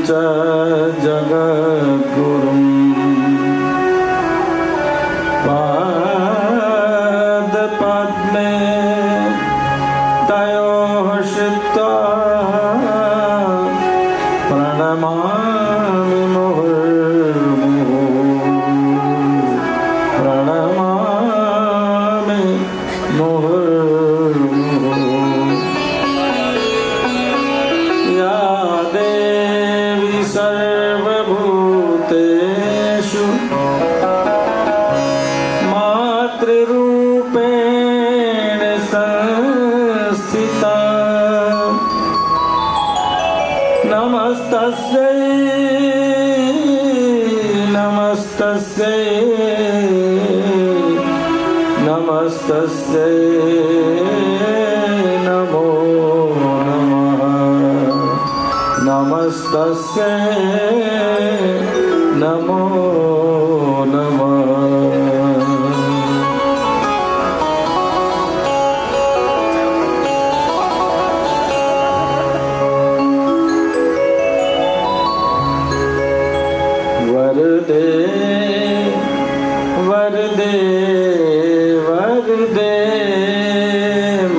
च जगद्गुरुं पादपद्मे तयोः श्रित्वा प्रणमामि मुहुर्मुहुः प्रणमामि मुहुर्मुहुः। या देवी सर्वभूतेषु मातृरूपेण संस्थिता नमस्तस्यै नमस्तस्यै नमस्तस्यै नमो नमः नमस्तस्यै नमो नमः। वरदे वरदे वरदे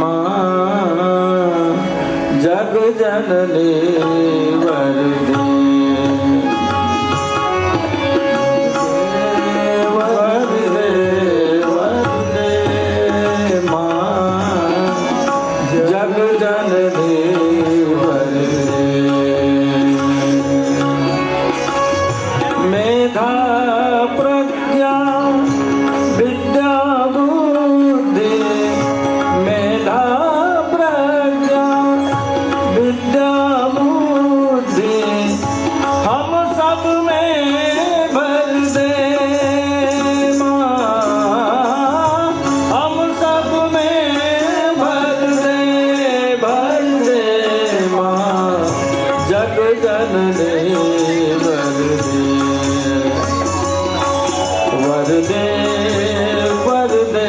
मां जग जननी वरदे वरदे वरदे मां जग जननी वरदे। मेधा प्रज्ञा विद्या बुद्धि मेधा प्रज्ञा विद्या बुद्धि हम सब में भर दे माँ हम सब में भर दे माँ जग जननी वरदे वरदे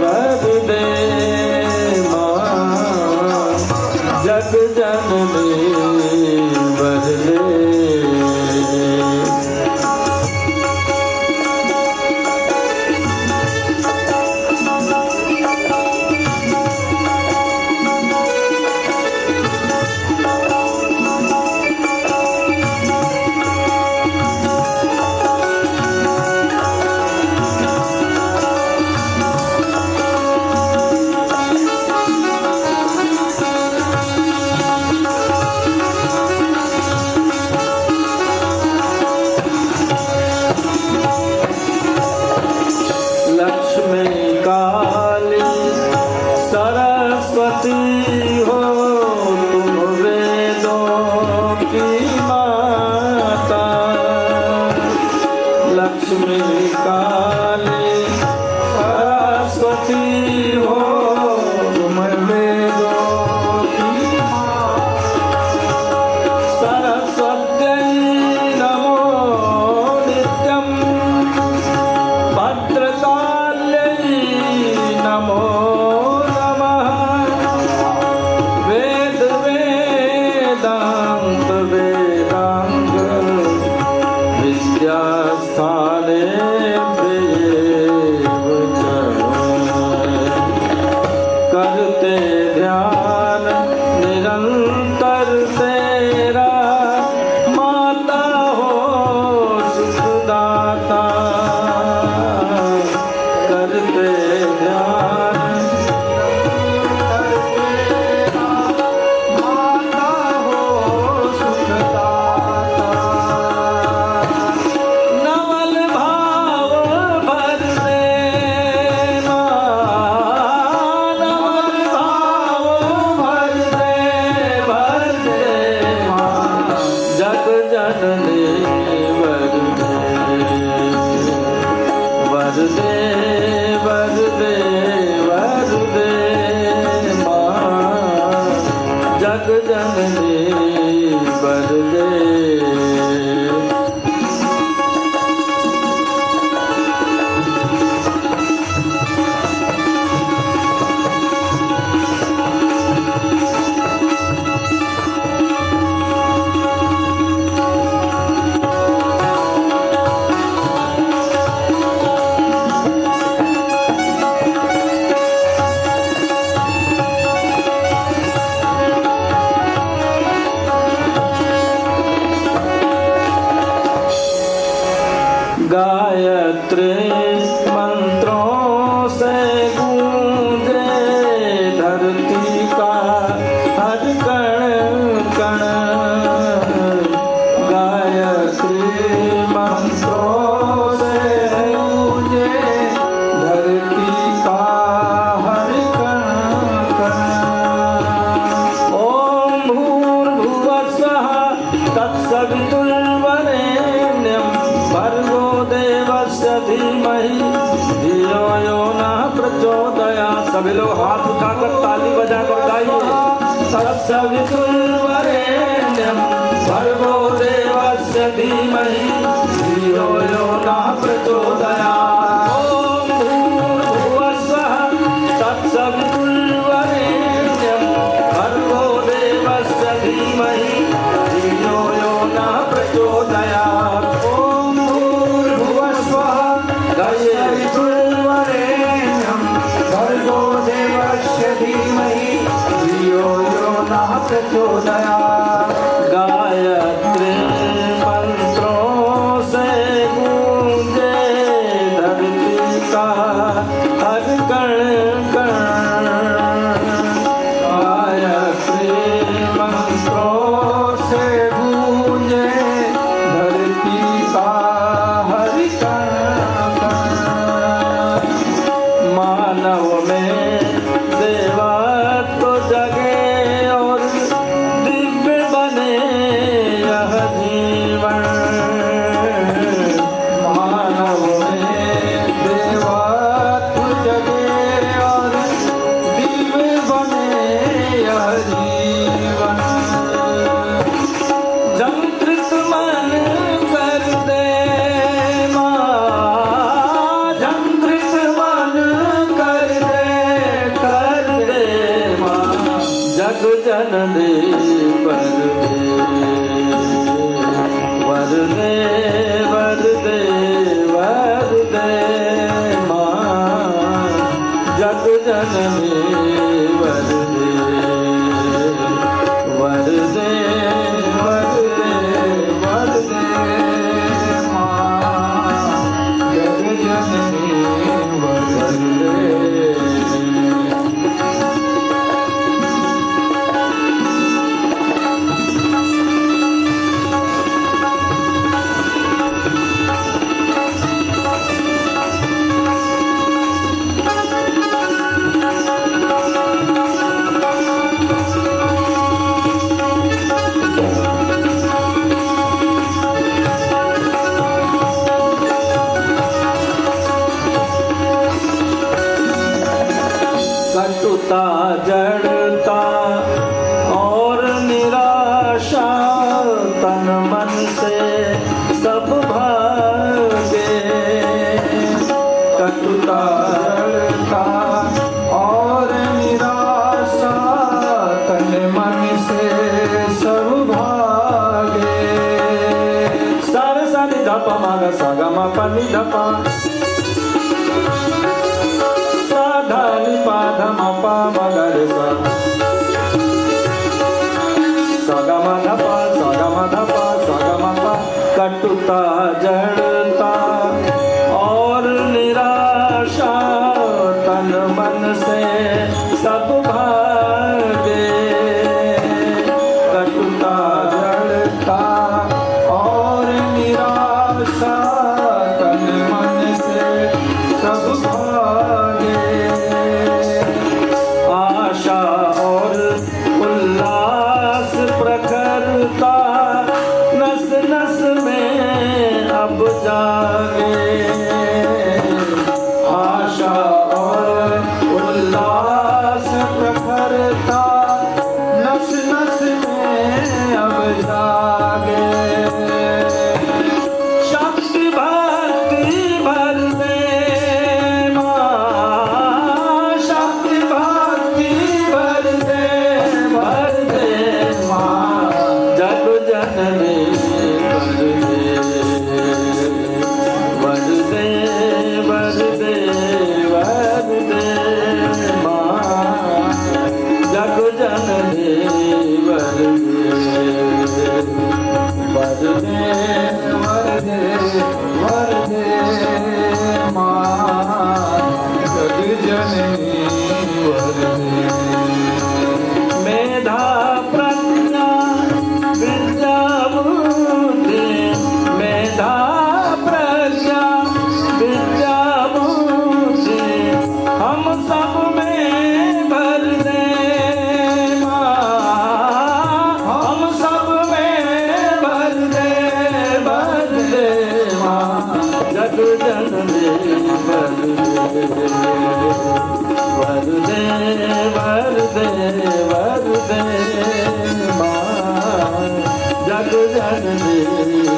वरदे मां जग जननी वरदे। दे मंत्रों से गूंजे धरती का हर कण कण गायत्री मंत्रों से गूंजे धरती का हर कण कण ओम भूर्भुवः स्वः तत्सवितुर्वरेण्यं भर्गो देवस्य धीमहि धियो यो नः प्रचोदयात्। सभी लोग हाथ उठाकर ताली बजाकर गाइए। तत्सवितुर्वरेण्यं भर्गो देवस्य धीमहि धियो यो नः प्रचोदयात्। ओम भूर्भुवः स्वः तत्सवितुर्वरेण्यं भर्गो देवस्य धीमहि धियो यो नः प्रचोदयात्। ओम भूर्भुवः स्वः तत्सवितुर्वरेण्यं भर्गो देवस्य धीमहि धियो यो नः प्रचोदयात्। गायत्री मंत्रों से गूंजे धरती का हर कण कण गायत्री मंत्रों से गूंजे धरती का हर कण कण मानव में देवत्व जगे और दिव्य बने यह जीवन। मानव में देवत्व जगे और दिव्य बने यह जीवन। जंत्रित मन कर दे माँ, जंत्रित मन कर दे माँ, जग जननी वर दे वर दे वर दे माँ, जग जननी वर दे वर दे वर दे वर दे माँ, जग जननी वर दे। कटुता जड़ता और निराशा तन मन से सब भागे। कटुता जड़ता और निराशा तन मन से सब भागे। सारे सानी धपा मागा सागा मा पनी धपा धनि पाध मपा मगर सा सगम धपा सगम धपा सगम पा। कटुता जड़ता और निराशा तन मन से सब भागे। कटुता जड़ता और निराशा तन मन से सब भागे। आशा और उल्लास प्रखरता नस नस में अब जागे। आशा और उल्लास प्रखरता नस नस में अब जागे। शक्ति भक्ति भर दे माँ, शक्ति भक्ति भर दे माँ, जग जननी वर दे वर दे वर दे माँ, जग जननी वर दे वर दे वर दे वर दे। जननी वर दे वर दे वर दे माँ जग जननी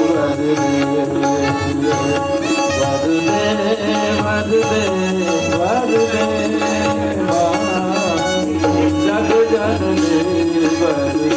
वर दे वर दे वर दे माँ जग जननी वर दे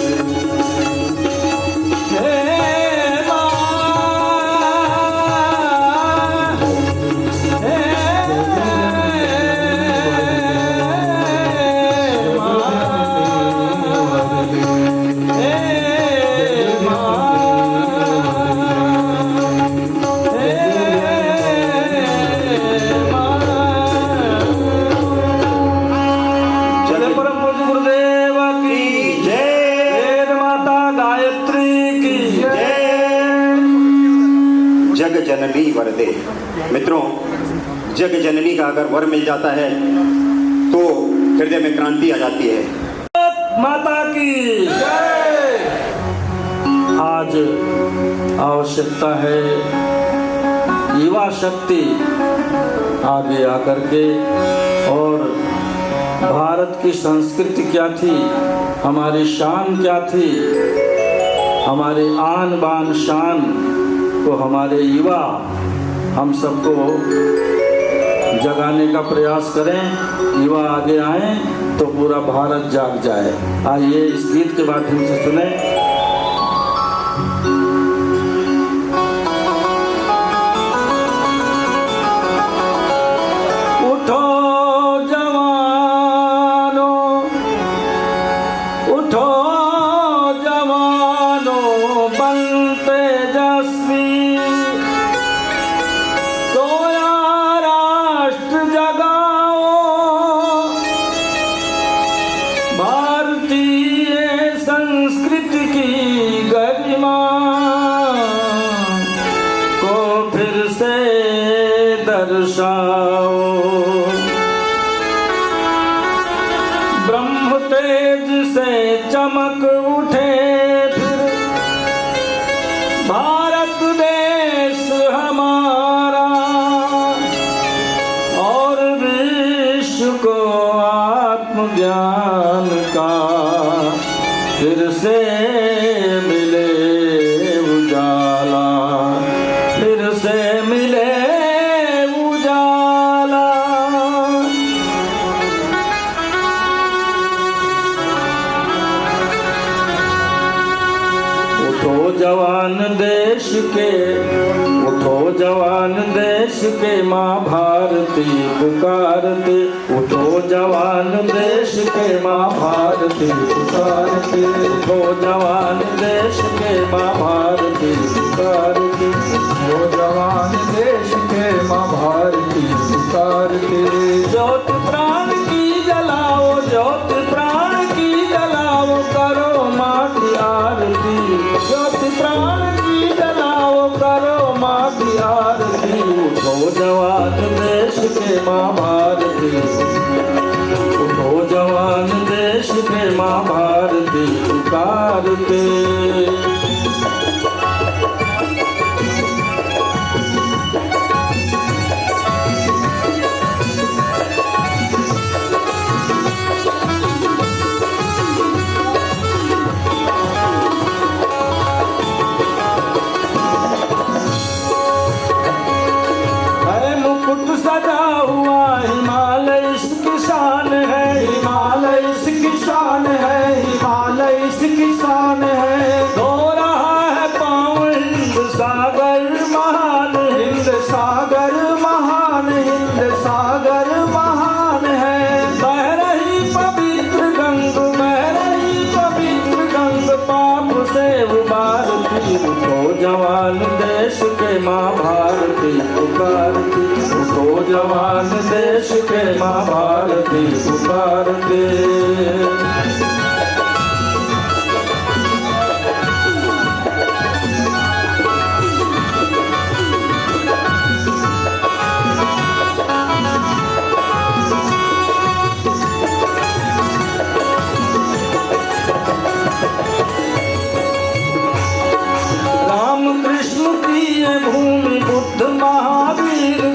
जननी वर दे। मित्रों, जग जननी का अगर वर मिल जाता है तो हृदय में क्रांति आ जाती है। माता की जय। आज आवश्यकता है युवा शक्ति आगे आकर के, और भारत की संस्कृति क्या थी, हमारी शान क्या थी, हमारे आन बान शान को हमारे युवा हम सबको जगाने का प्रयास करें। युवा आगे आए तो पूरा भारत जाग जाए। आइए इस गीत के माध्यम से सुने। उठो जवानो, उठो जवानो, बन तेजस्वी, ब्रह्म तेज से चमक उठे फिर भारत देश हमारा, और विश्व को आत्मज्ञान का फिर से मिले उजाला, फिर से मिले जवान देश के, उठो जवान देश के, माँ भारती पुकारते, उठो जवान देश के, माँ भारती पुकारते, उठो जवान देश के, माँ भारती पुकारते, उठो जवान देश के, माँ भारती पुकारते। ज्योति प्राण की जलाओ, ज्योति प्राण की जलाओ, करो माँ की आरती, ज्योति प्राण की जलाओ, करो माँ की आरती। उठो जवान देश के, माँ भारती, उठो जवान देश के, माँ भारती पुकारते। सजा हुआ हिमालय इसकी शान है, हिमालय इसकी शान है, हिमालय इसकी शान है। धो रहा है पाँव हिंद सागर महान, हिंद सागर महान, हिंद सागर महान है। बह रही पवित्र गंग, बह रही पवित्र गंग, पाप से उबारती। उठो जवान देश के, माँ भारती पुकारती, उठो जवान देश के, माँ भारती पुकारते। राम कृष्ण की ये भूमि, बुद्ध महावीर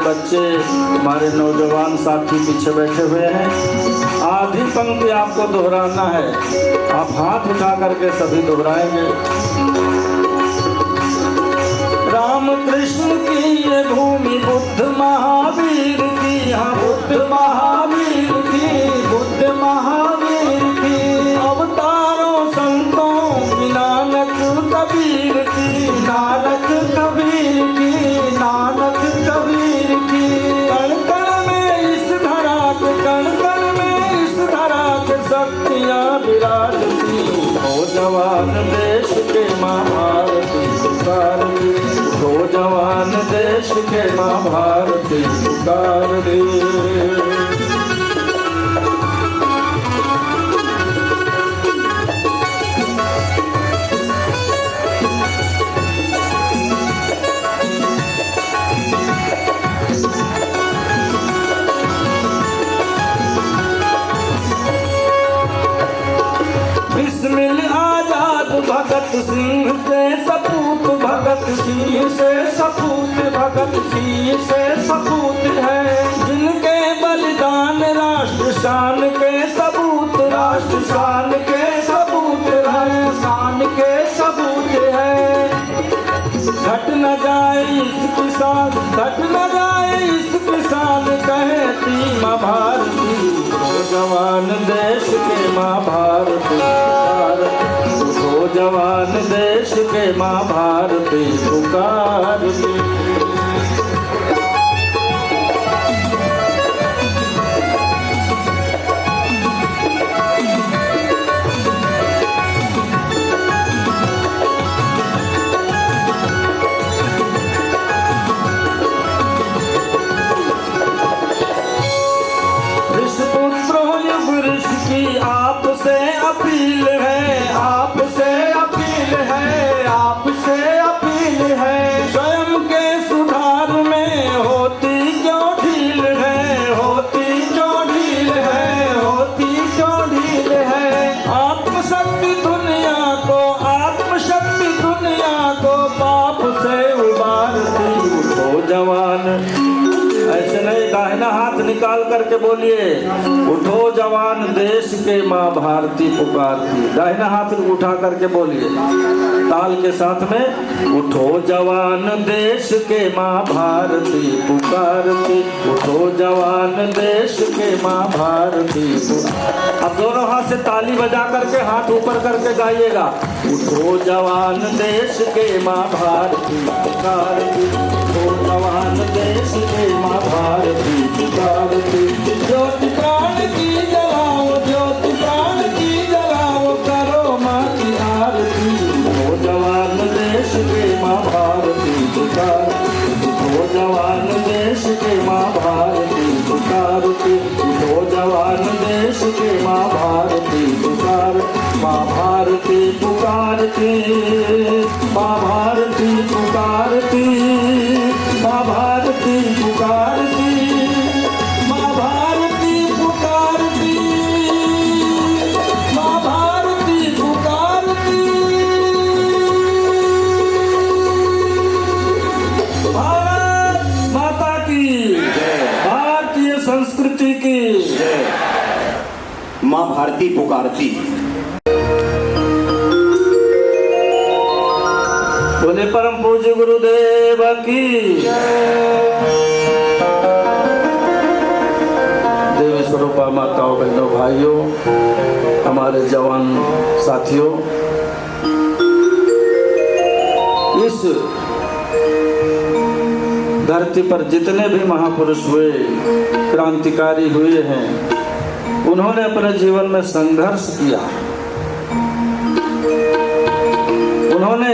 बच्चे, हमारे नौजवान साथी पीछे बैठे हुए हैं। आधी पंक्ति आपको दोहराना है, आप हाथ उठा करके सभी दोहराएंगे। राम कृष्ण की ये भूमि बुद्ध महावीर की, हाँ बुद्ध महावीर की, बुद्ध महावीर की। अवतारों संतों की, नानक कबीर की, नानक कबीर की, नानक कबीर की। कण कण में इस धरा के, कण कण में इस धरा के शक्तियाँ विराजती। हो जवान देश के माँ भारती पुकार दे, हो जवान देश के माँ भारती पुकार दे। भगत सिंह से सपूत, भगत सिंह से सपूत, भगत सिंह से सपूत है। जिनके बलिदान राष्ट्र शान के सबूत, राष्ट्र शान के सबूत है, शान के सबूत है। घट न जाए इस किसान, घट न जाए इस किसान कहती माँ भारती। हो जवान देश के माँ भारती, हो जवान देश के माँ भारती पुकार दे। आपसे अपील है, आपसे अपील है, आपसे अपील है। स्वयं के सुधार में होती क्यों ढील है, होती क्यों ढील है, होती क्यों ढील है। आत्मशक्ति दुनिया को, आत्मशक्ति दुनिया को पाप से उबारती। हो जवान, ऐसे नहीं, दाहिना हाथ निकाल करके बोलिए, उठो जवान देश के माँ भारती पुकारती। दाहिना हाथ उठा करके बोलिए ताल के साथ में, उठो जवान देश के माँ भारती पुकारती, उठो जवान देश के माँ भारती। अब दोनों हाथ से ताली बजा करके हाथ ऊपर करके गाइएगा, उठो जवान देश के माँ भारती पुकारती, उठो जवान देश के माँ भारती पुकारती। ज्योति प्राण की जलाओ, ज्योति प्राण की जलाओ, करो माँ की आरती। हो जवान देश के माँ भारती पुकारती, हो जवान देश के माँ भारती पुकारती, हो जवान देश के माँ भारती पुकार। माँ भारती पुकारती, माँ भारती पुकारती, माँ भारती पुकारती, माँ भारती पुकारती, माँ भारती पुकारती। भारत माता की, भारतीय संस्कृति की माँ भारती पुकारती। बोले परम पूज्य गुरुदेव की। देवी स्वरूपा माताओं, बहनों, भाइयों, हमारे जवान साथियों, इस धरती पर जितने भी महापुरुष हुए, क्रांतिकारी हुए हैं, उन्होंने अपने जीवन में संघर्ष किया। उन्होंने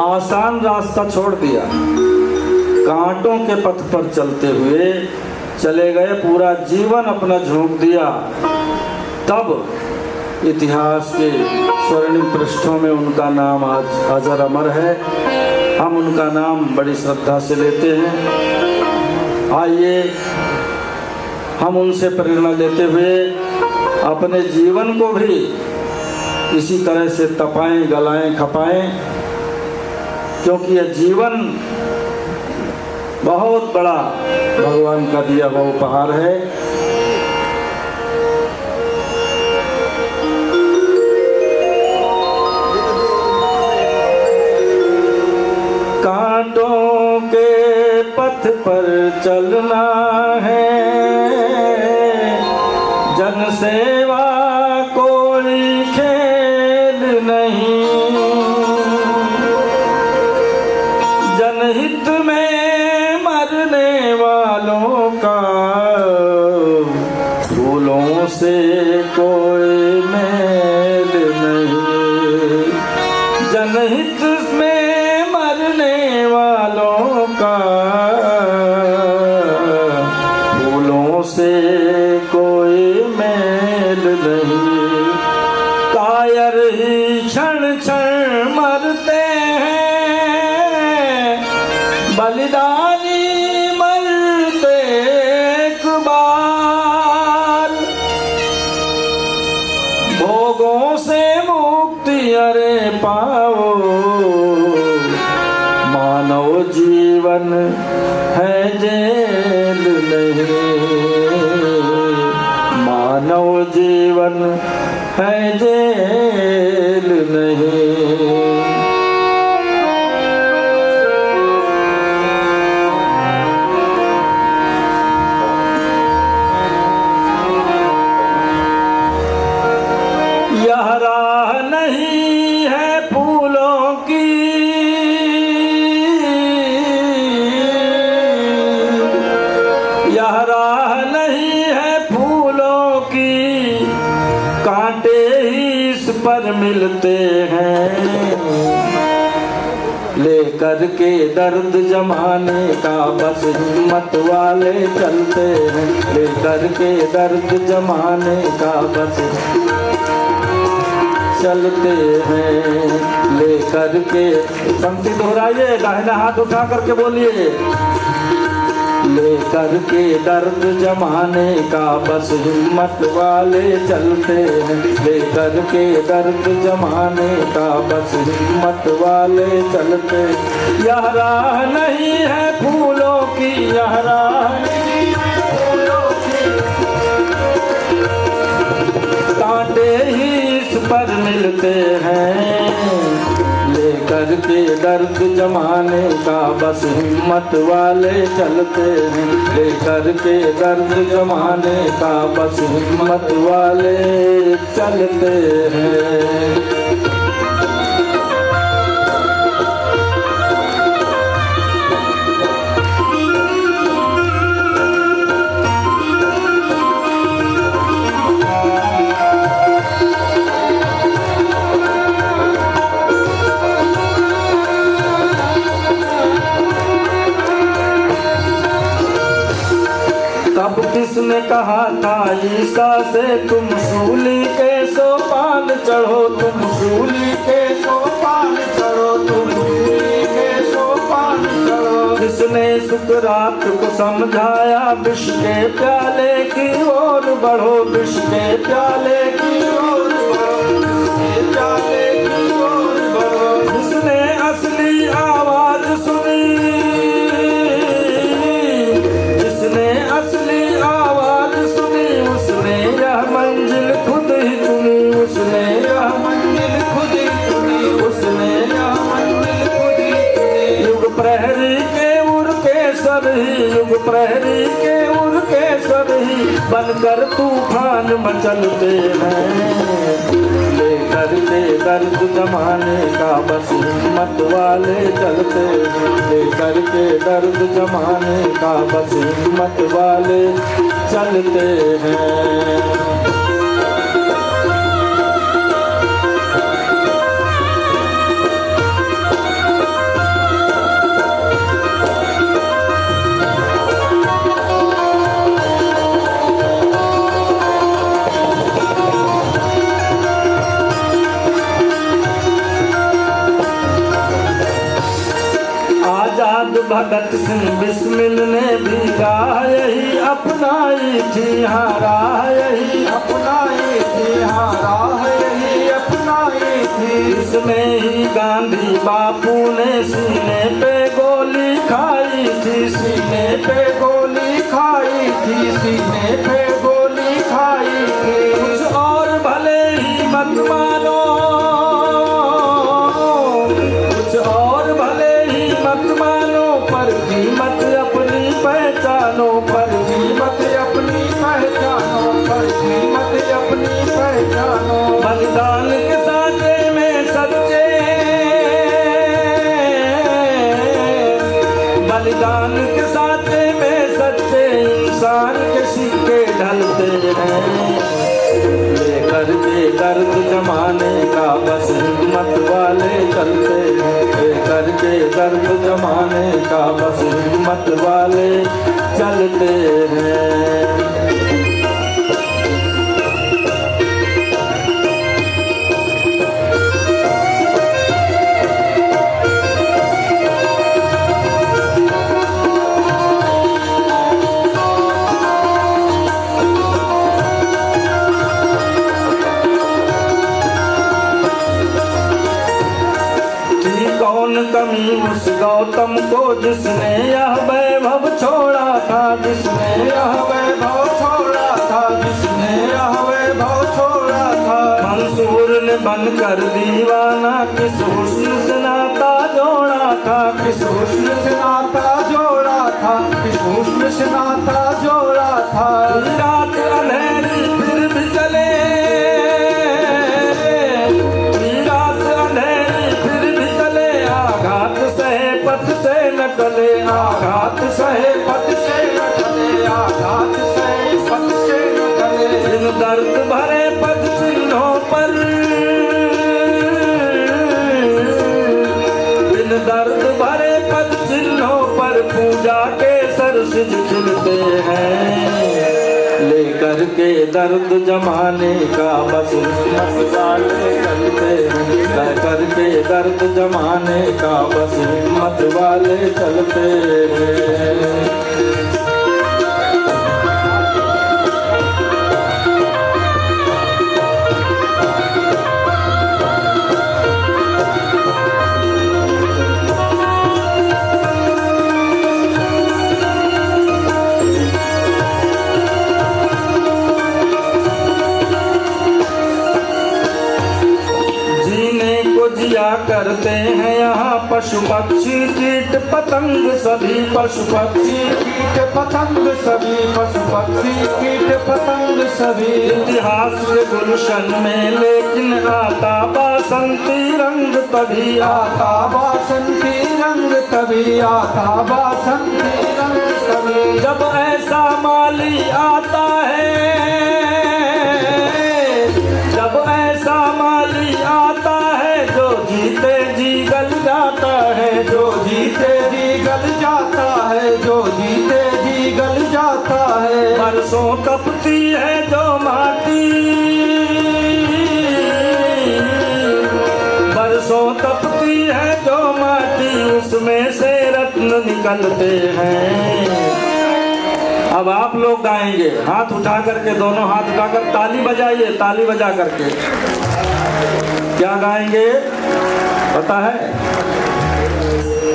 आसान रास्ता छोड़ दिया, कांटों के पथ पर चलते हुए चले गए, पूरा जीवन अपना झोंक दिया। तब इतिहास के स्वर्णिम पृष्ठों में उनका नाम आज अजर अमर है। हम उनका नाम बड़ी श्रद्धा से लेते हैं। आइए हम उनसे प्रेरणा लेते हुए अपने जीवन को भी इसी तरह से तपाएं, गलाएं, खपाएं, क्योंकि यह जीवन बहुत बड़ा भगवान का दिया हुआ उपहार है। कांटों के पथ पर चलना है, जन सेवा कोई खेल नहीं, जनहित में मरने वालों का फूलों से कोई मेल नहीं, जनहित में मरने वालों का फूलों से कोई मेल नहीं। कायर ही क्षण क्षण मरते हैं, बलिदानी मरते एक बार, भोगों से मुक्ति अरे पाओ, मानव जीवन है जेल नहीं, मानव जीवन है जेल नहीं। यह राह नहीं है फूलों की, यह राह नहीं है फूलों की, कांटे ही इस पर मिलते हैं, लेकर के दर्द जमाने का बस हिम्मत वाले चलते हैं, लेकर के दर्द जमाने का बस चलते हैं, लेकर के। पंक्ति दोहराइए, दाहिना हाथ उठा करके बोलिए। लेकर के दर्द जमाने का बस हिम्मत वाले चलते हैं, लेकर के दर्द जमाने का बस हिम्मत वाले चलते। यह राह नहीं है फूलों की, यह राह नहीं है फूलों की, कांटे ही इस पर मिलते हैं, लेकर के दर्द जमाने का बस हिम्मत वाले चलते हैं, लेकर के दर्द जमाने का बस हिम्मत वाले चलते हैं। तब किसने कहा था ईसा से तुम सूली के सोपान चढ़ो, तुम सूली के सोपान चढ़ो, तुम सूली के सोपान चढ़ो। किसने सुकरात को समझाया विष के प्याले की ओर बढ़ो, विष के प्याले की ओर बढ़ो, विष के प्याले की ओर बढ़ो। जिसने असली आवाज सुनी, जिसने असली आवाज सुनी, उसने यह मंजिल खुद ही चुनी, उसने यह मंजिल खुद ही चुनी, उसने यह मंजिल खुद ही चुनी। युग प्रहरी के उर के सर ही, युग प्रहरी के उर के सर ही बनकर तूफान मचलते हैं, लेकर के दर्द जमाने का बस हिम्मत वाले चलते हैं, लेकर के दर्द जमाने का बस हिम्मत वाले चलते हैं। आजाद भगत सिंह बिस्मिल ने भी राह यही अपनाई थी, हाँ राह यही अपनाई थी, हाँ राह यही अपनाई थी। इसमें ही गांधी बापू ने सीने पे गोली खाई थी, सीने पे गोली खाई थी, सीने पे गोली खाई थी। कुछ और भले ही मत मानो, कुछ और भले ही मत मानो, पर कीमत अपनी पहचानो, पर कीमत अपनी पहचानो, पर कीमत अपनी पहचानो। बलिदान के साथे में सच्चे, बलिदान के साथे में सच्चे इंसान के सिक्के ढलते हैं। लेकर के दर्द जमाने का बस हिम्मत वाले चलते हैं, लेकर के दर्द जमाने का बस हिम्मत वाले चलते हैं। कौन कमी उस गौतम को जिसने यह वैभव छोड़ा था, जिसने यह वैभव छोड़ा था, जिसने यह वैभव छोड़ा था। मंसूर ने बनकर दीवाना किस हुस्न से नाता जोड़ा था, किस हुस्न से नाता जोड़ा था, किस हुस्न से नाता जोड़ा था। रात अंधेरी फिर भी चले, रात अंधेरी फिर भी चले, आघात सहे पथ से न टले, आघात सहे पथ से न टले, आघात सहे पथ से न टले। इन दर्द भरे पद चिन्हों पर, इन दर्द भरे पद चिन्हों पर पूजा के सरसिज खिलते हैं। लेकर के दर्द जमाने का बस हिम्मत वाले चलते हैं, लेकर के दर्द जमाने का बस हिम्मत वाले चलते हैं। जिया करते हैं यहाँ पशु पक्षी कीट पतंग सभी, पशु पक्षी कीट पतंग सभी, पशु पक्षी कीट पतंग सभी। इतिहास के गुलशन में लेकिन आता बासंती रंग तभी, आता बासंती रंग तभी, आता बासंती रंग तभी। जब ऐसा माली आता है, जब ऐसा माली आता है, जो जीते जी गल जाता है, जो जीते जी गल जाता है, जो जीते जी गल जाता है। बरसों तपती है जो माटी, बरसों तपती है जो माटी, उसमें से रत्न निकलते हैं। अब आप लोग गाएंगे, हाथ उठा करके, दोनों हाथ उठाकर ताली बजाइए, ताली बजा करके। क्या गाएंगे पता है?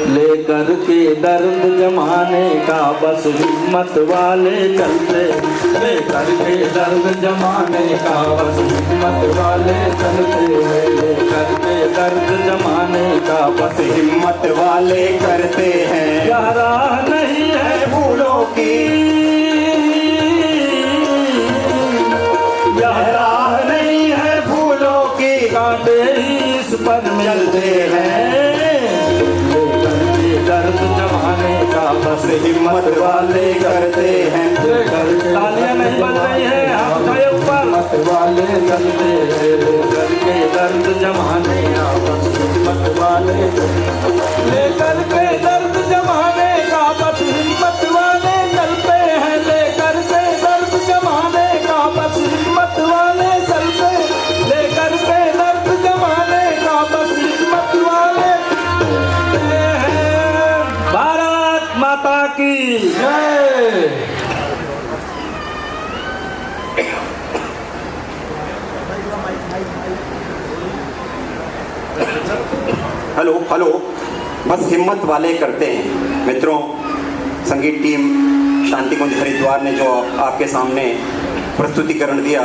लेकर के दर्द जमाने का बस हिम्मत वाले चलते, लेकर के दर्द जमाने का बस हिम्मत वाले चलते, लेकर के दर्द जमाने का बस हिम्मत वाले करते हैं। यह राह नहीं है फूलों की, यह राह नहीं है फूलों की, कांटे ही इस पर मिलते हैं। दर्द जमाने का बस हिम्मत वाले करते हैं। तालियां नहीं बज रही है, हाथ उठाए ऊपर। हिम्मत वाले चलते हैं, करके दर्द जमाने का बस हिम्मत वाले, लेकर के दर्द जमाने का बस हिम्मत वाले चलते हैं, लेकर के दर्द जमाने का बस हिम्मत वाले चलते, लेकर के दर्द जमाने का बस हिम्मत वाले। भारत माता की जय। हेलो हेलो, बस हिम्मत वाले करते हैं। मित्रों, संगीत टीम शांति कुंज हरिद्वार ने जो आपके सामने प्रस्तुतिकरण दिया,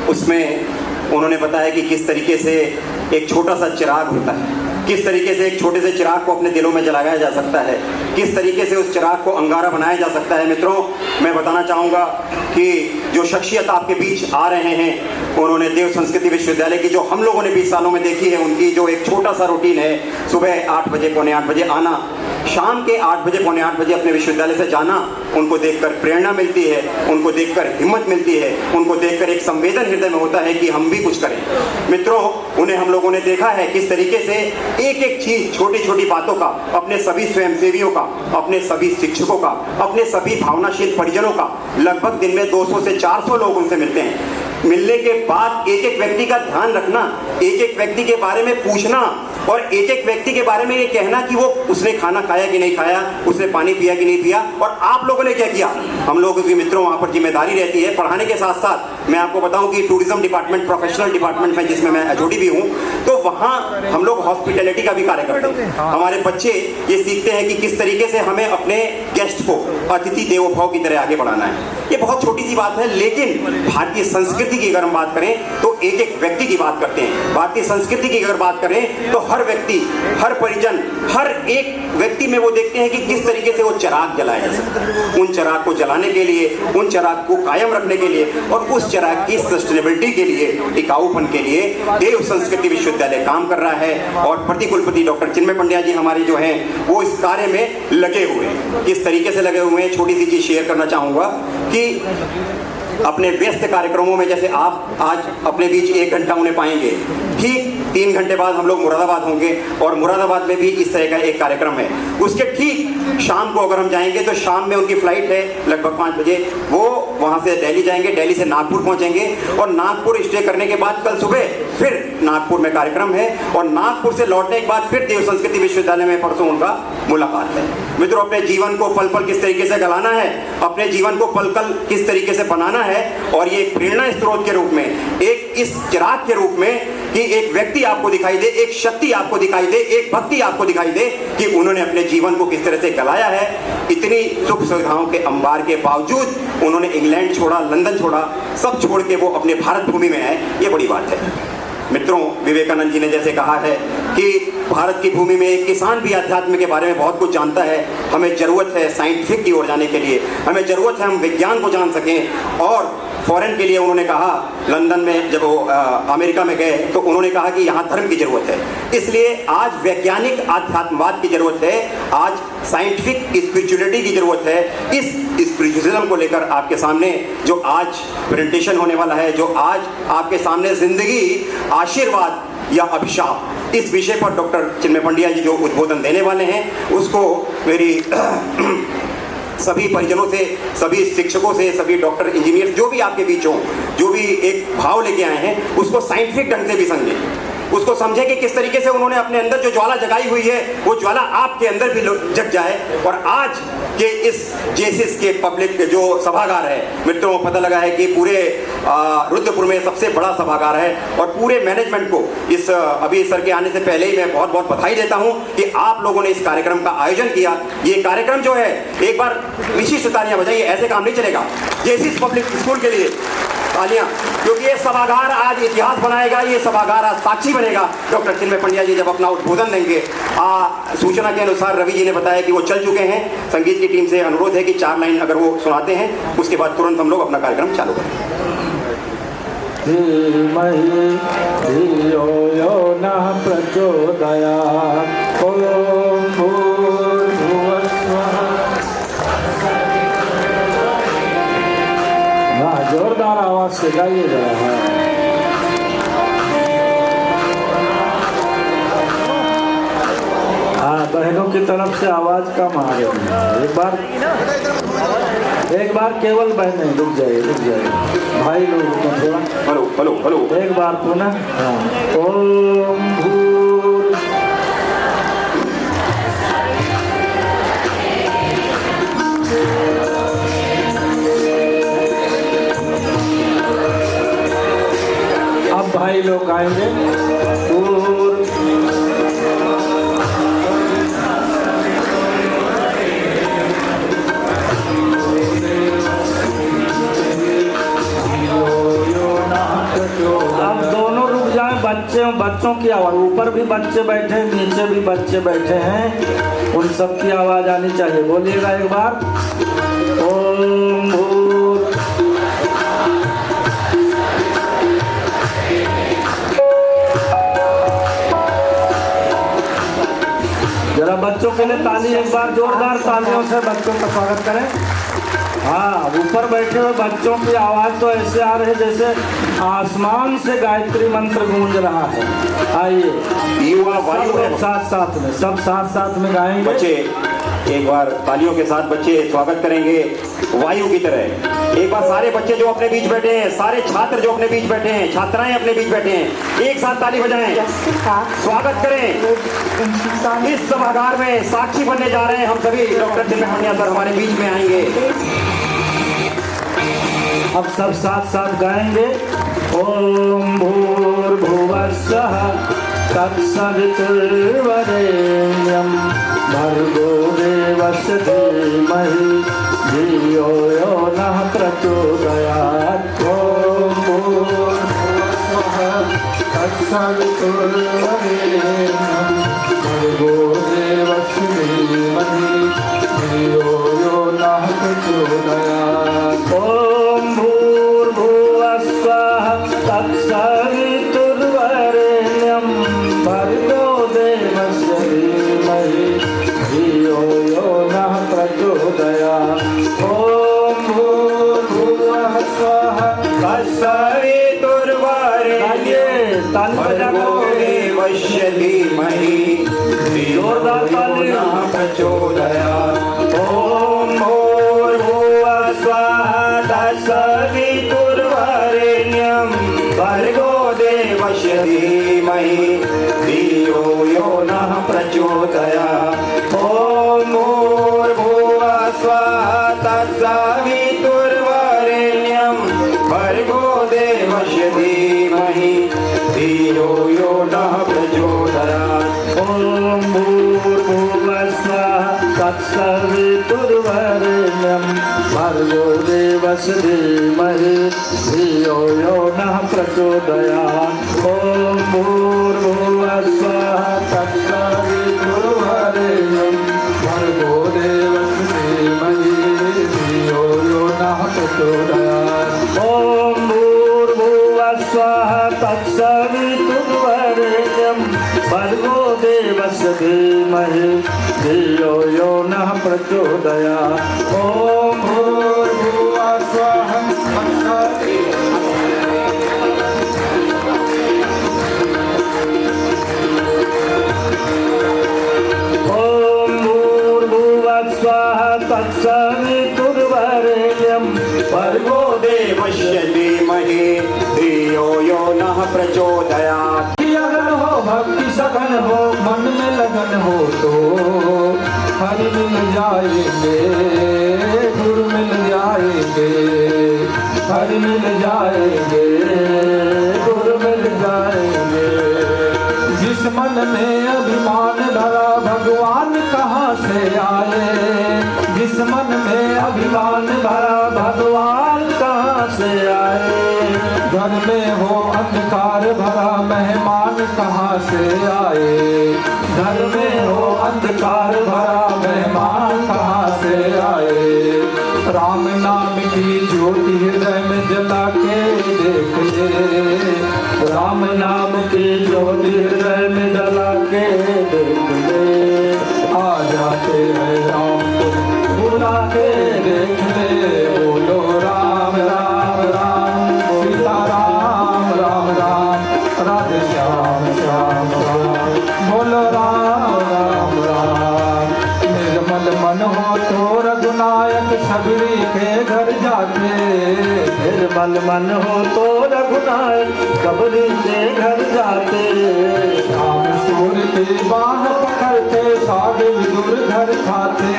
उसमें उन्होंने बताया कि किस तरीके से एक छोटा सा चिराग होता है, किस तरीके से एक छोटे से चिराग को अपने दिलों में जलाया जा सकता है, किस तरीके से उस चिराग को अंगारा बनाया जा सकता है। मित्रों, मैं बताना चाहूँगा कि जो शख्सियत आपके बीच आ रहे हैं, उन्होंने देव संस्कृति विश्वविद्यालय की जो हम लोगों ने 20 सालों में देखी है, उनकी जो एक छोटा सा रूटीन है, सुबह 8 बजे पौने 8 बजे आना, शाम के 8 बजे पौने 8 बजे अपने विश्वविद्यालय से जाना, उनको देखकर प्रेरणा मिलती है, उनको देखकर हिम्मत मिलती है, उनको देखकर एक संवेदन हृदय में होता है कि हम भी कुछ करें। मित्रों, उन्हें हम लोगों ने देखा है किस तरीके से एक एक चीज, छोटी छोटी बातों का, अपने सभी स्वयंसेवियों का, अपने सभी शिक्षकों का, अपने सभी भावनाशील परिजनों का, लगभग दिन में 200 से 400 लोग उनसे मिलते हैं। मिलने के बाद एक एक व्यक्ति का ध्यान रखना, एक एक व्यक्ति के बारे में पूछना और एक एक व्यक्ति के बारे में ये कहना कि वो उसने खाना खाया कि नहीं खाया, उसने पानी पिया कि नहीं पिया, और आप लोगों ने क्या किया। हम लोगों की मित्रों वहाँ पर जिम्मेदारी रहती है पढ़ाने के साथ साथ। मैं आपको बताऊं कि टूरिज्म डिपार्टमेंट, प्रोफेशनल डिपार्टमेंट में जिसमें मैं एचओडी भी हूँ, तो वहाँ हम लोग हॉस्पिटैलिटी का भी कार्य करते हैं। हमारे बच्चे ये सीखते हैं कि किस तरीके से हमें अपने गेस्ट को अतिथि देवो भव की तरह आगे बढ़ाना है। ये बहुत छोटी सी बात है, लेकिन भारतीय संस्कृति की अगर हम बात करें तो एक एक व्यक्ति की बात करते हैं। भारतीय संस्कृति की अगर बात करें तो हर व्यक्ति, हर परिजन, हर एक व्यक्ति में वो देखते हैं कि किस तरीके से वो चिराग जलाया जा सकता है। उन चिराग को जलाने के लिए, उन चिराग को कायम रखने के लिए और उस चिराग की सस्टेनेबिलिटी के लिए, टिकाऊपन के लिए देव संस्कृति विश्वविद्यालय काम कर रहा है। और प्रतिकुलपति डॉक्टर चिन्मय पंड्या जी हमारे जो हैं वो इस कार्य में लगे हुए हैं। किस तरीके से लगे हुए हैं, छोटी सी चीज शेयर करना चाहूंगा कि अपने व्यस्त कार्यक्रमों में, जैसे आप आज अपने बीच 1 घंटा उन्हें पाएंगे, ठीक 3 घंटे बाद हम लोग मुरादाबाद होंगे और मुरादाबाद में भी इस तरह का एक कार्यक्रम है। उसके ठीक शाम को अगर हम जाएंगे तो शाम में उनकी फ्लाइट है लगभग 5 बजे, वो वहाँ से दिल्ली जाएंगे, दिल्ली से नागपुर पहुँचेंगे और नागपुर स्टे करने के बाद कल सुबह फिर नागपुर में कार्यक्रम है और नागपुर से लौटने के बाद फिर देव संस्कृति विश्वविद्यालय में परसों उनका मुलाकात है। मित्रों, अपने जीवन को पल पल किस तरीके से गलाना है, अपने जीवन को पल पल किस तरीके से बनाना है, और ये प्रेरणा स्रोत के रूप में, एक इस चिराग के रूप में कि एक व्यक्ति आपको दिखाई दे, एक शक्ति आपको दिखाई दे, एक भक्ति आपको दिखाई दे कि उन्होंने अपने जीवन को किस तरह से गलाया है। इतनी सुख सुविधाओं के अंबार के बावजूद उन्होंने इंग्लैंड छोड़ा, लंदन छोड़ा, सब छोड़ के वो अपने भारत भूमि में आए। ये बड़ी बात है। मित्रों, विवेकानंद जी ने जैसे कहा है कि भारत की भूमि में एक किसान भी अध्यात्म के बारे में बहुत कुछ जानता है। हमें जरूरत है साइंटिफिक की ओर जाने के लिए, हमें जरूरत है हम विज्ञान को जान सकें। और फॉरेन के लिए उन्होंने कहा, लंदन में जब वो अमेरिका में गए तो उन्होंने कहा कि यहाँ धर्म की जरूरत है। इसलिए आज वैज्ञानिक आध्यात्मवाद की जरूरत है, आज साइंटिफिक स्पिरिचुअलिटी की जरूरत है। इस स्पिरिचुअलिज्म को लेकर आपके सामने जो आज प्रेजेंटेशन होने वाला है, जो आज आपके सामने जिंदगी, आशीर्वाद या अभिशाप, इस विषय पर डॉक्टर चिन्मय पंड्या जी जो उद्बोधन देने वाले हैं, उसको मेरी सभी परिजनों से, सभी शिक्षकों से, सभी डॉक्टर, इंजीनियर जो भी आपके बीच हों, जो भी एक भाव लेके आए हैं, उसको साइंटिफिक ढंग से भी समझें, उसको समझे कि किस तरीके से उन्होंने अपने अंदर जो ज्वाला जगाई हुई है वो ज्वाला आपके अंदर भी जग जाए। और आज के इस जेसिस के पब्लिक जो सभागार है, मित्रों पता लगा है कि पूरे रुद्रपुर में सबसे बड़ा सभागार है और पूरे मैनेजमेंट को इस अभी सर के आने से पहले ही मैं बहुत बहुत बधाई देता हूं कि आप लोगों ने इस कार्यक्रम का आयोजन किया। ये कार्यक्रम जो है, एक बार विशिष्ट तालियां बजाइए, ऐसे काम नहीं चलेगा। जेसिस पब्लिक स्कूल के लिए तालियां, क्योंकि ये सभागार आज इतिहास बनाएगा, ये सभागार आज साक्षी बनेगा। डॉक्टर चिन्मय पंड्या जी जब अपना उद्बोधन देंगे, सूचना के अनुसार रवि जी ने बताया कि वो चल चुके हैं। संगीत की टीम से अनुरोध है कि 4 लाइन अगर वो सुनाते हैं, उसके बाद तुरंत हम लोग अपना कार्यक्रम चालू करें। जोरदार आवाज से गाइए जरा। हाँ, बहनों की तरफ से आवाज कम आ रही है। एक बार केवल बहनें रुक जाइए, भाई लोग थोड़ा हेलो हेलो हेलो, एक बार पुनः। ओम भूर भाई लोग आएंगे। बच्चे बच्चों की आवाज, ऊपर भी बच्चे बैठे हैं, नीचे भी बच्चे बैठे हैं, उन सब की आवाज आनी चाहिए। बोलिएगा एक बार, ओम भूर। जरा बच्चों के लिए ताली, एक बार जोरदार तालियों से बच्चों का स्वागत करें। हाँ, ऊपर बैठे हुए बच्चों की आवाज तो ऐसे आ रही है जैसे आसमान से गायत्री मंत्र गूंज रहा है। आइए युवा वायु है। साथ साथ में, सब साथ साथ में गाएंगे। बच्चे एक बार तालियों के साथ बच्चे स्वागत करेंगे वायु की तरह। एक बार सारे बच्चे जो अपने बीच बैठे हैं, सारे छात्र जो अपने बीच बैठे हैं, छात्राएं अपने बीच बैठे हैं, एक साथ ताली बजाएं, स्वागत करें। इस सभागार में साक्षी बनने जा रहे हैं हम सभी। डॉक्टर चिन्मया सर हमारे बीच में आएंगे। अब सब साथ साथ गाएंगे। ओम भूर्भुवस्सुः तत्सवितुर्वरेण्यं भर्गो देवस्य धीमहि धियो यो नः प्रचोदयात्। ओम भूर्भुवस्सुः तत्सवितुर्वरेण्यं भर्गो देवस्य धीमहि धियो यो नः प्रचोदयात्। ओम भूर्भुवस्सुः तत्सवितुर्वरेण्यं भर्गो देवस्य धीमहि धियो यो नः प्रचोदयात्। ओम भूर्भुवस्सुः तत्सवितुर्वरेण्यं भर्गो देवस्य धीमहि धियो यो नः प्रचोदयात्। ओम भूर्भुवस्सुः तत्सवितुर्वरेण्यं भर्गो देवस्य धीमहि धियो यो नः प्रचोदयात्। ओम भूर्भुवस्सुः तत्सवितुर्वरेण्यं भर्गो देवस्य धीमहि धियो यो नः प्रचोदयात्। ओम भूर्भुवस्सुः तत्सवितुर्वरेण्यं भर्गो देवस्य धीमहि धियो यो नः प्रचोदयात्। ओम भूर्भुवस्सुः तत्सवितुर्वरेण्यं भर्गो देवस्य धीमहि धियो यो नः प्रचोदयात्। ओम भूर्भुवस्सुः तत्सवितुर्वरेण्यं भर्गो देवस्य धीमहि धियो यो नः प्रचोदयात्। ओम भूर्भुवस्सुः तत्सवितुर्वरेण्यं भर्गो देवस्य धीमहि धियो यो नः प्रचोदयात्। अगर हो भक्ति सघन हो, मन में लगन हो तो हरि मिल जाएंगे, गुरु मिल जाएंगे, हरि मिल जाएंगे, गुरु मिल जाएंगे। जिस मन में अभिमान भरा भगवान कहाँ से आए, जिस मन में अभिमान भरा भगवान कहाँ से आए। घर में हो अंधकार भरा मेहमान कहाँ से आए, घर में हो अंधकार भरा मेहमान कहाँ से आए। राम नाम की ज्योति हृदय में जला के देख ले, राम नाम की ज्योति हृदय में जला के देख ले। आ जाते हैं राम को बुला के देख ले, बोलो राम राम राम, सीता राम राम राम, राधे श्याम श्याम राम, बोलो राम राम राम। निर्मल मन हो तो रघुनायक सबरी के घर जाते, निर्मल मन हो तो रघुनायक सबरी के घर जाते। राम सूर्य की बाह पकड़ते साधु विदुर घर खाते,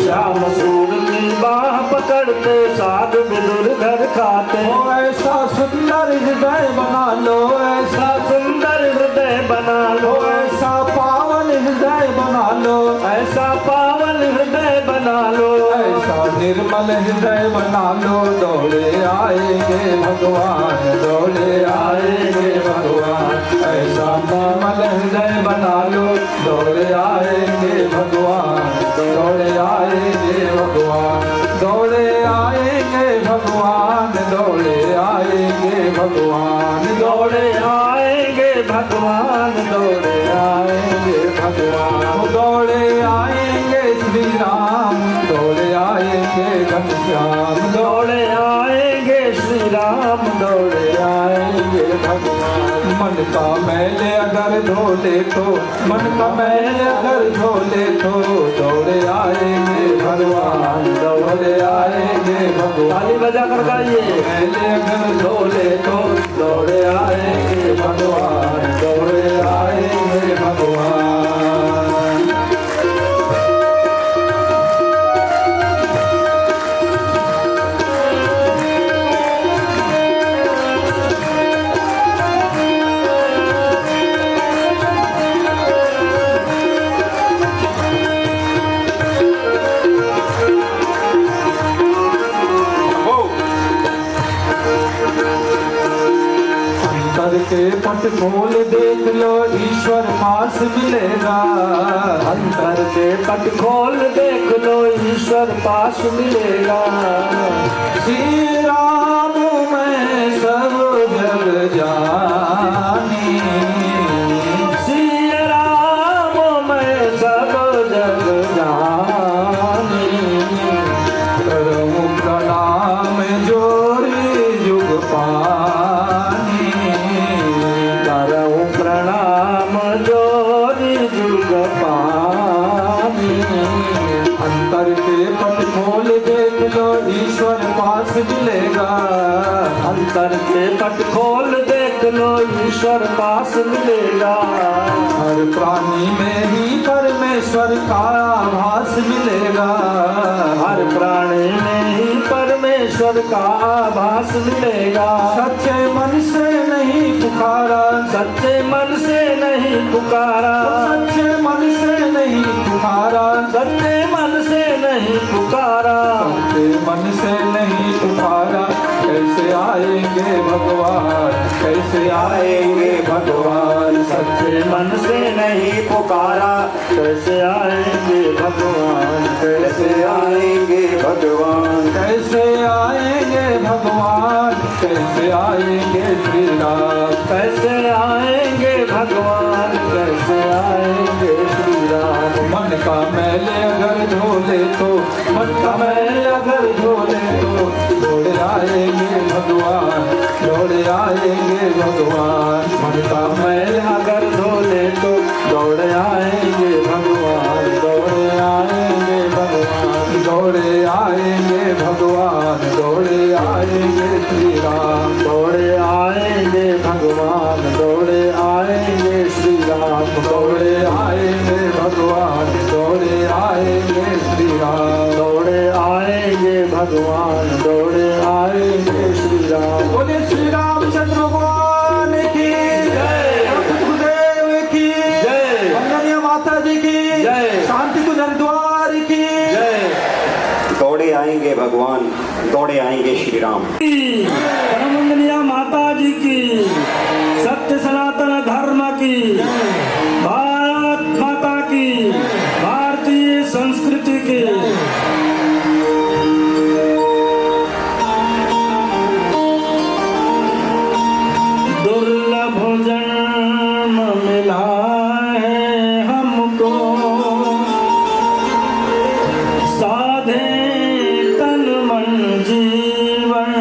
श्याम सूर्य की बाह पकड़ते साधु विदुर घर खाते। ओ ऐसा सुंदर हृदय बना लो, ऐसा सुंदर हृदय बना लो, ऐसा पावन हृदय बना लो, ऐसा पावन हृदय बना लो, ऐसा निर्मल हृदय बना लो। दौड़े आएंगे भगवान, दौड़े आएंगे भगवान, आएंगे भगवान, दौड़े आएंगे भगवान, दौड़े आएंगे भगवान, दौड़े आएंगे श्री राम, दौड़े आएंगे घनश्याम, दौड़े आएंगे श्री राम, दौड़े आएंगे भगवान। मन का मैल अगर धोले तो, मन का मैल अगर धोले तो, दौड़े आएंगे भगवान, दौड़े आएंगे भगवान। ताली बजा कर गाइए। मैल अगर धोले तो, दौड़े आएंगे भगवान, दौड़े आएंगे भगवान। के पट खोल देख लो ईश्वर पास मिलेगा, अंतर के पट खोल देख लो ईश्वर पास मिलेगा। श्री राम मैं सब जग जानी, श्री राम मैं सब जग जानी, करूं प्रणाम जोड़ी जुग पानी, करूं प्रणाम जोड़ी जुग पानी। अंतर के पट खोल देख लो ईश्वर पास मिलेगा, अंतर के पट खोल देख लो ईश्वर पास मिलेगा। हर प्राणी में ही परमेश्वर का आभास मिलेगा, हर प्राणी में ही परमेश्वर का आभास मिलेगा। सच्चे मन से नहीं पुकारा, सच्चे मन से नहीं पुकारा, सच्चे मन से नहीं पुकारा, सच्चे मन से नहीं पुकारा, सच्चे मन से नहीं पुकारा। कैसे आएंगे भगवान, कैसे आएंगे भगवान, सच्चे मन से नहीं पुकारा, कैसे आएंगे भगवान, कैसे आएंगे भगवान, कैसे आएंगे भगवान, कैसे आएंगे श्री राम, कैसे आएंगे भगवान, कैसे आएंगे श्री राम। मन का मैल अगर धोले तो, मन का मैल अगर धोले तो, दौड़े आएंगे भगवान, दौड़े आएंगे भगवान। मन का मैल अगर धोले तो, दौड़े आएंगे भगवान, दौड़े आएंगे भगवान, दौड़े आएंगे भगवान, दौड़े आएंगे श्री राम, दौड़े आएंगे भगवान, दौड़े आएंगे श्री राम, दौड़े आएंगे भगवान, दौड़े आएंगे श्री राम, दौड़े आएंगे भगवान, दौड़े आएंगे श्री राम। बोले श्री रामचंद्र भगवान की जय, गुरुदेव की जय, वंदनीय माता जी की जय, शांति कुंज हरिद्वार की जय। दौड़े आएंगे भगवान, दौड़े आएंगे श्री राम। वंदनीय माता जी की, सत्य सनातन धर्म की, भारत माता की, भारतीय संस्कृति की। दुर्लभ जन्म मिला है हमको, साधे तन मन जीवन,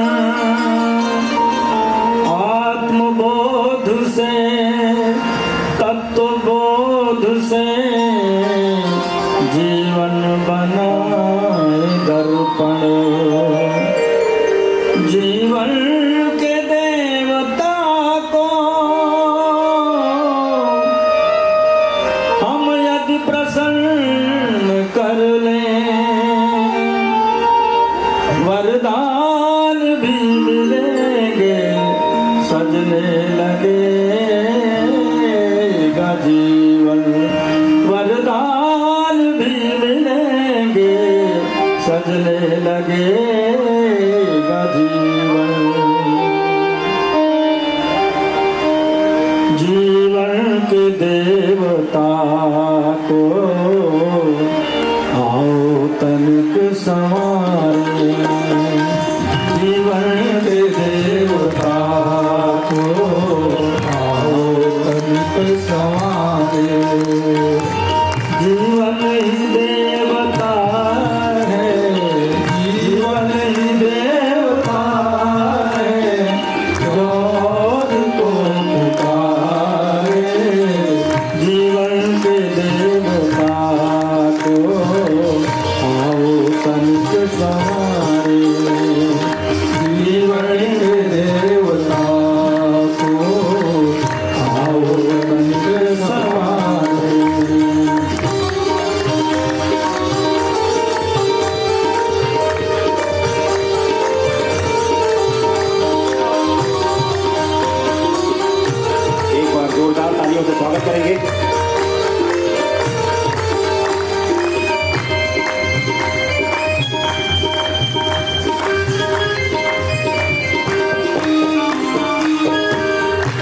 करेंगे।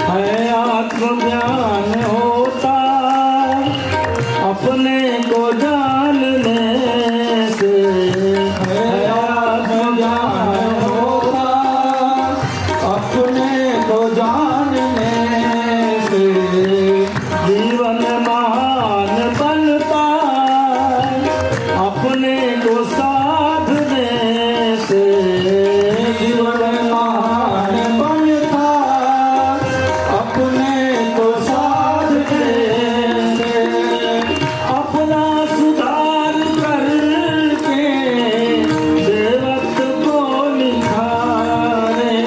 है आत्मज्ञान होता अपने को जानने से, है आत्मज्ञान होता अपने को जानने से, जीवन महान बनता अपने को साधने से, जीवन महान बनता अपने को साधने से, अपना सुधार करके देवत्व को निखारे,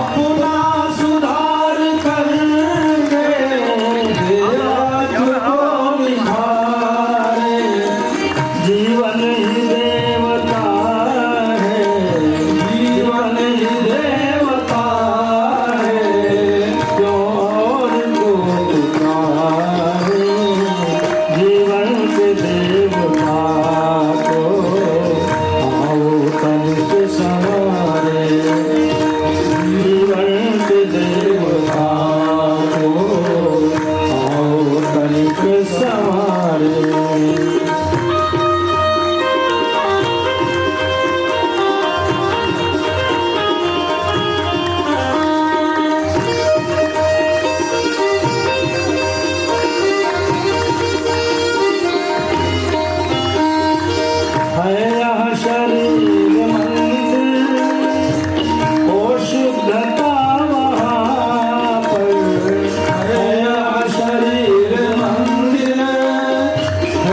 अपना सुधार करके देवत्व को निखारे, जीवन ही देवता है, जीवन ही देवता है, क्यों और को पुकारे, जीवन के देवता को आओ तनिक संवारे, जीवन के देवता को आओ तनिक संवारे। है यह शरीर मंदिर, ओ शुद्धता वहाँ पर, है यह शरीर मंदिर,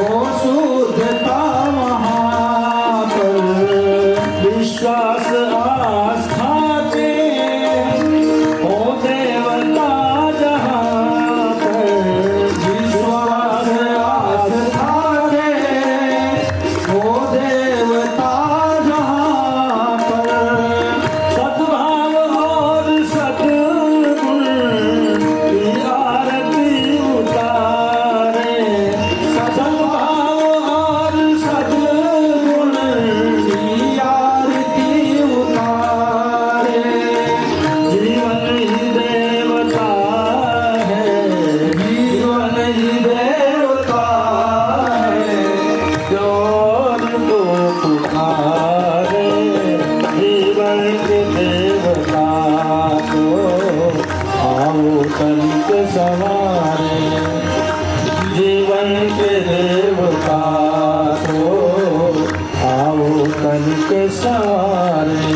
ओ शुद्धता वहाँ पर, विश्वास आस्था के ओ देवता जहाँ पर, विश्वास आस्था के ओ देवता जहाँ पर, सद्भाव और सद्गुण की आरती उतारे, सद्भाव और सद्गुण की आरती उतारे, जीवन ही देवता है, जीवन ही देवता है, क्यों को पुकारे, जीवन के देवता को आओ तनिक संवारे, जीवन के देवता को आओ तनिक संवारे।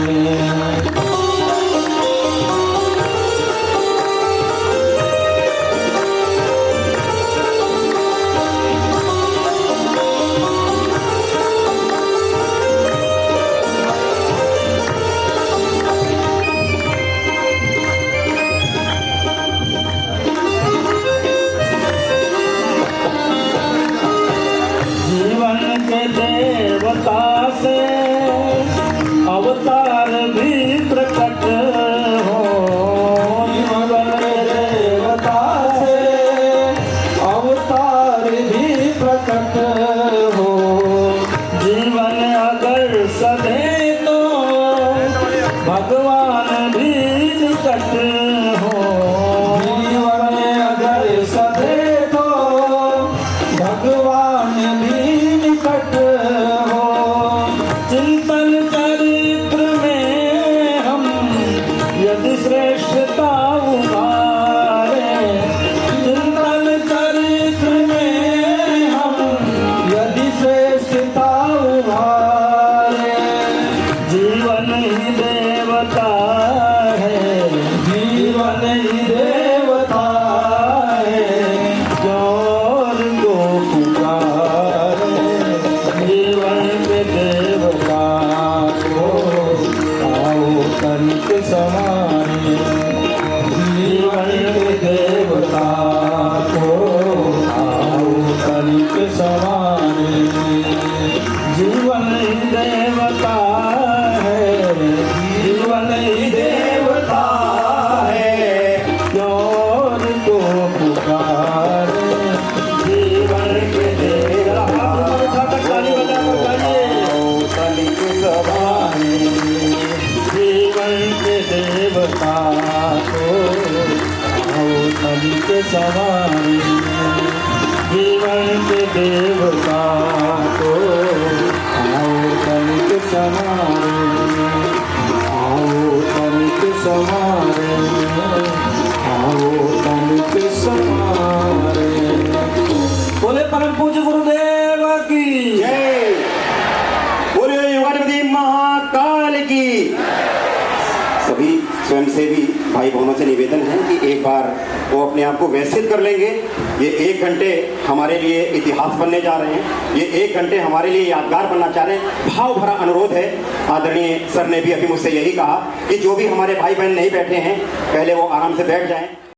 जीवन के देवता से को आओ तन के सवारे जीवन के देवता को आओ तन के सवारे आओ तन के सवारे आओ तन के सवारे। बोले परम पूज्य गुरुदेव की जय। बोले युगाधिपति महाकाल की। सभी स्वयंसेवी भाई बहनों से निवेदन है कि एक बार वो अपने आप को व्यवस्थित कर लेंगे। ये 1 घंटे हमारे लिए इतिहास बनने जा रहे हैं, ये 1 घंटे हमारे लिए यादगार बनना चाह रहे हैं। भाव भरा अनुरोध है। आदरणीय सर ने भी अभी मुझसे यही कहा कि जो भी हमारे भाई बहन नहीं बैठे हैं पहले वो आराम से बैठ जाएं।